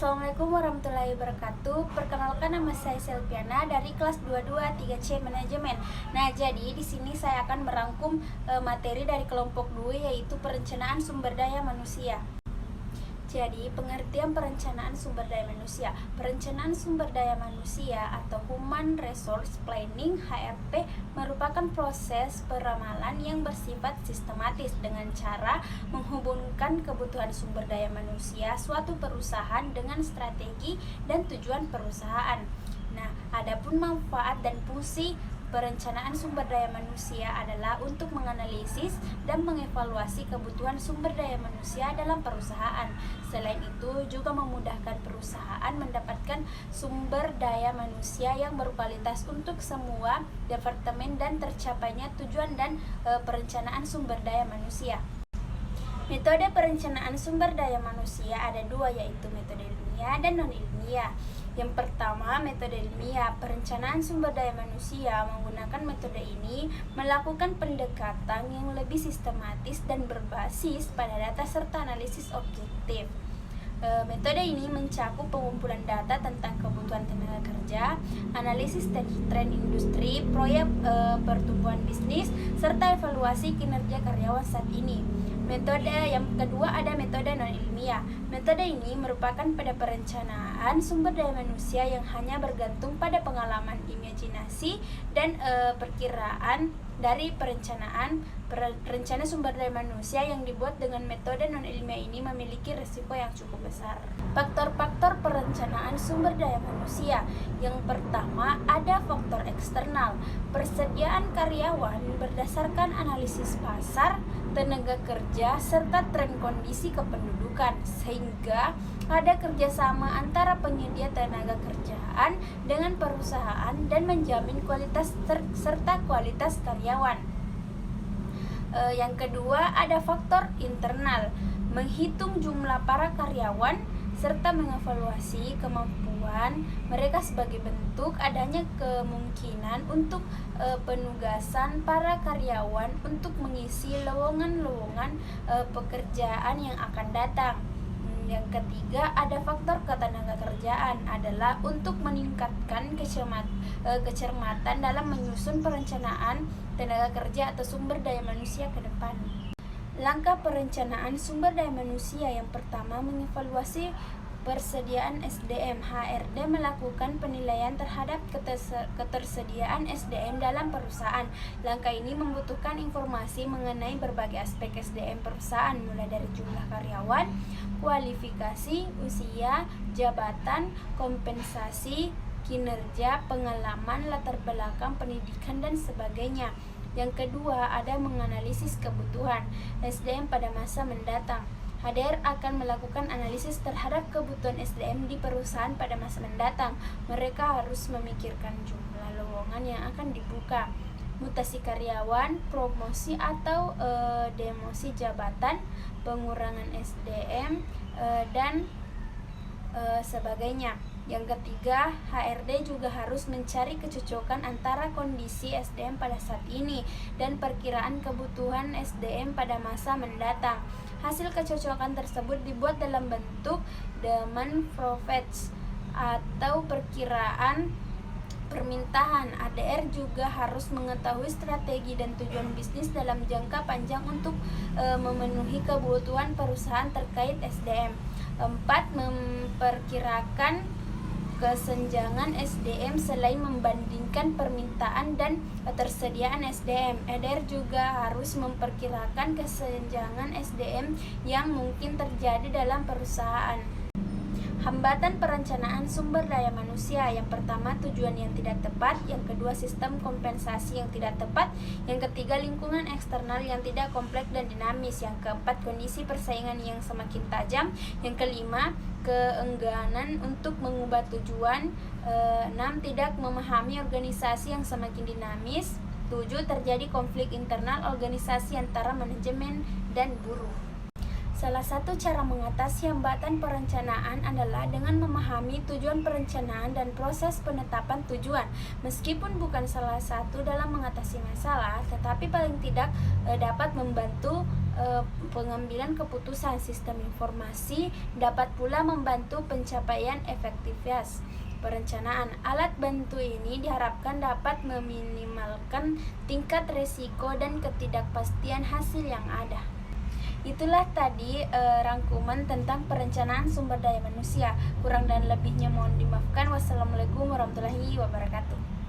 Assalamualaikum warahmatullahi wabarakatuh. Perkenalkan, nama saya Selviana dari kelas 22 3C Manajemen. Nah, jadi di sini saya akan merangkum materi dari kelompok 2, yaitu perencanaan sumber daya manusia. Jadi, pengertian perencanaan sumber daya manusia. Perencanaan sumber daya manusia atau Human Resource Planning (HRP) merupakan proses peramalan yang bersifat sistematis dengan cara menghubungkan kebutuhan sumber daya manusia suatu perusahaan dengan strategi dan tujuan perusahaan. Nah, adapun manfaat dan fungsi perencanaan sumber daya manusia adalah untuk menganalisis dan mengevaluasi kebutuhan sumber daya manusia dalam perusahaan. Selain itu, juga memudahkan perusahaan mendapatkan sumber daya manusia yang berkualitas untuk semua departemen dan tercapainya tujuan dan perencanaan sumber daya manusia. Metode perencanaan sumber daya manusia ada dua, yaitu metode ilmiah dan non-ilmiah. Yang pertama, metode ilmiah. Perencanaan sumber daya manusia menggunakan metode ini melakukan pendekatan yang lebih sistematis dan berbasis pada data serta analisis objektif. Metode ini mencakup pengumpulan data tentang kebutuhan tenaga kerja, analisis tren industri, proyek pertumbuhan bisnis, serta evaluasi kinerja karyawan saat ini. Metode yang kedua ada metode non-ilmiah. Metode ini merupakan pada perencanaan sumber daya manusia yang hanya bergantung pada pengalaman, imajinasi, dan perkiraan dari rencana sumber daya manusia yang dibuat dengan metode non-ilmiah ini memiliki risiko yang cukup besar. Faktor-faktor perencanaan sumber daya manusia. Yang pertama ada faktor eksternal. Persediaan karyawan berdasarkan analisis pasar, tenaga kerja, serta tren kondisi kependudukan, sehingga ada kerjasama antara penyedia tenaga kerjaan dengan perusahaan dan menjamin kualitas serta kualitas karyawan. Yang kedua ada faktor internal, menghitung jumlah para karyawan serta mengevaluasi kemampuan mereka sebagai bentuk adanya kemungkinan untuk penugasan para karyawan untuk mengisi lowongan-lowongan pekerjaan yang akan datang. Yang ketiga ada faktor ketenaga kerjaan, adalah untuk meningkatkan kecermatan dalam menyusun perencanaan tenaga kerja atau sumber daya manusia ke depan. Langkah perencanaan sumber daya manusia yang pertama, mengevaluasi persediaan SDM. HRD melakukan penilaian terhadap ketersediaan SDM dalam perusahaan. Langkah ini membutuhkan informasi mengenai berbagai aspek SDM perusahaan, mulai dari jumlah karyawan, kualifikasi, usia, jabatan, kompensasi, kinerja, pengalaman, latar belakang pendidikan, dan sebagainya. Yang kedua ada menganalisis kebutuhan SDM pada masa mendatang. HDR akan melakukan analisis terhadap kebutuhan SDM di perusahaan pada masa mendatang. Mereka harus memikirkan jumlah lowongan yang akan dibuka, mutasi karyawan, promosi atau demosi jabatan, pengurangan SDM, dan sebagainya. Yang ketiga, HRD juga harus mencari kecocokan antara kondisi SDM pada saat ini dan perkiraan kebutuhan SDM pada masa mendatang. Hasil kecocokan tersebut dibuat dalam bentuk demand forecast atau perkiraan permintaan. ADR juga harus mengetahui strategi dan tujuan bisnis dalam jangka panjang untuk memenuhi kebutuhan perusahaan terkait SDM. 4. Memperkirakan kesenjangan SDM selain membandingkan permintaan dan ketersediaan SDM. ADR juga harus memperkirakan kesenjangan SDM yang mungkin terjadi dalam perusahaan. Hambatan perencanaan sumber daya manusia. Yang pertama, tujuan yang tidak tepat. Yang kedua, sistem kompensasi yang tidak tepat. Yang ketiga, lingkungan eksternal yang tidak kompleks dan dinamis. Yang keempat, kondisi persaingan yang semakin tajam. Yang kelima, keengganan untuk mengubah tujuan. 6. Tidak memahami organisasi yang semakin dinamis. 7. Terjadi konflik internal organisasi antara manajemen dan buruh. Salah satu cara mengatasi hambatan perencanaan adalah dengan memahami tujuan perencanaan dan proses penetapan tujuan. Meskipun bukan salah satu dalam mengatasi masalah, tetapi paling tidak dapat membantu pengambilan keputusan. Sistem informasi dapat pula membantu pencapaian efektivitas perencanaan. Alat bantu ini diharapkan dapat meminimalkan tingkat risiko dan ketidakpastian hasil yang ada. Itulah tadi rangkuman tentang perencanaan sumber daya manusia. Kurang dan lebihnya mohon dimaafkan. Wassalamualaikum warahmatullahi wabarakatuh.